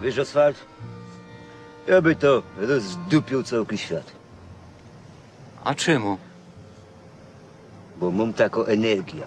Wiesz, Asfalt? Ja by to rozdupił cały świat. A czemu? Bo mam taką energię.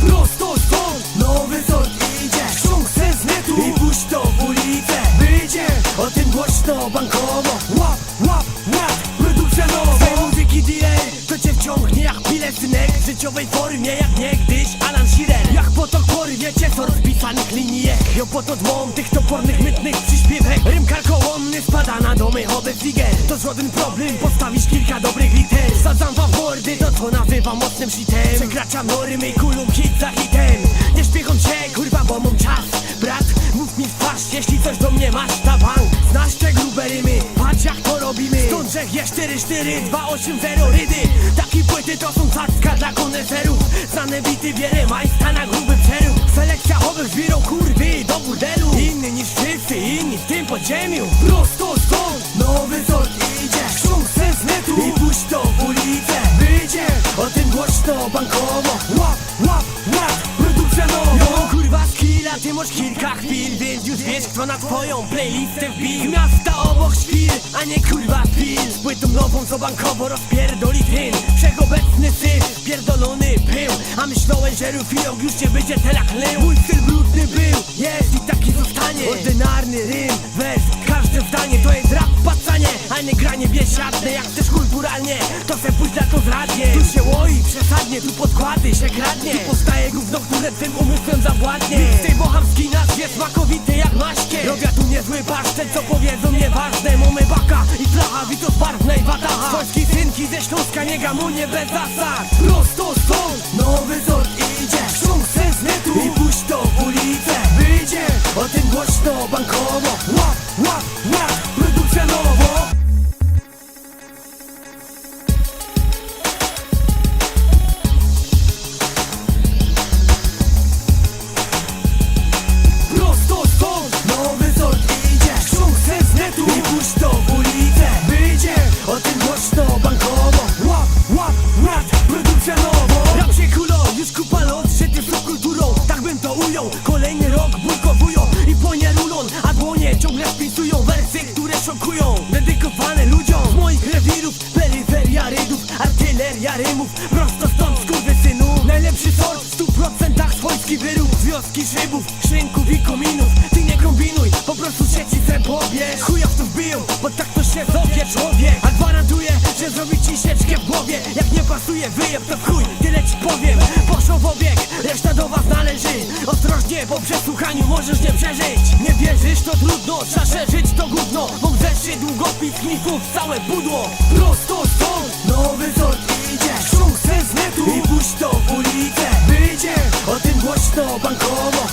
Prosto stąd nowy sort idzie. Ściągnę z netu i puść to w ulicę. Wyjdzie o tym głośno bankowo. Łap, łap, łap, produkcja nowa. Z tej muzyki delay to cię wciągnie jak pile synek. W życiowej formie jak niegdyś Alan Shearer. Jak potok porwiecie sort pisanych linijek. Jo po dmom tych topornych, mytnych przyśpiewek. Rym karkołomny spada na domy hobbit figer. To żaden problem, postawisz kilka dobrych liter. Sadzam wam w mordy, to co nazywam mocnym shitem. Przekraczam normy, kulum hit za hitem. Nie śpiecham się, kurwa, bo mam czas. Brat, mów mi w twarz, jeśli coś do mnie masz, ta bank. Znasz te grube rymy, patrz jak to robimy. Stąd rzech je 44280 rydy. Takie płyty to są cacka dla koneserów. Znane bity bierę majsta na gruby przerób. Selekcja owych zbierą kurwy do burdelu. Inny niż wszyscy inni w tym podziemiu. Prosto stąd nowy sort idzie. Ściągnę z netu i puść to w ulicę. Wyjdzie o tym głośno bankowo. Łap, łap, łap, produkcja nowa. Jo, kurwa skilla, ty masz kilka chwil, więc już wiesz kto na twoją playlistę wbił. Miasta obok świr, a nie kurwa pil. Z płytą nową co bankowo rozpierdoli tyn. Wszechobecny syf, pierdolony pył. A myślałem, że Rufilog już nie będzie telak lył. Mój styl brudny był, jest i taki zostanie. Ordynarny rym, wers, każde zdanie to jest rap pacanie, a nie granie biesiadne. Jak chcesz kulturalnie, to se pójdź na to z radiem. Tu się łoi przesadnie, tu podkłady się kradnie. Tu powstaje gówno, które twym umysłem zawładnie. Nikt tej bohamskiej nazwie smakowity jak maśkie. Robię tu niezły pasztet, co powiedzą nieważne. Mamy baka i flacha, witos barwnej wataha. Polski synki ze Śląska, nie gamunie bez zasad. Prosto stąd nowy sort idzie. Ściągnę z netu i puść to w ulicę. Wyjdzie o tym głośno bankowo. Łap, łap, łap, produkcja nowo. Prosto stąd nowy sort idzie. Ściągnę z netu i puść to w ulicę. Wyjdzie o tym głośno bankowo. Łap, łap, łap, produkcja nowo. Rap się kulo, już kupa lot, że ty z kulturą. Tak bym to ujął, kolejny rok bójkowują. I płonie rulon, a dłonie ciągle wpisują wersy, które szokują. Dedykowane ludziom z moich rewirów. Peryferia rydów, artyleria rymów. Prosto stąd skurwysynu. Najlepszy sort w 100% swojski wyrób. Z wioski szybów, szynków i kominów. Ty nie kombinuj, po prostu sieci se pobierz. Chuja w to wbiją, bo tak to się zowie człowiek. A gwarantuję, że zrobi ci sieczkę w głowie. Jak nie pasuje wyjeb to w chuj, tyle ci powiem. Poszło w obieg, reszta do was należy. Ostrożnie, po przesłuchaniu możesz nie przeżyć. Nie wierzysz, to trudno, trzeba szerzyć to gówno. Mam zeszyt, długopis, knifów, całe pudło. Prosto stąd nowy sort idzie. Ściągnę z netu i puść to w ulicę. Wyjdzie o tym głośno bankowo.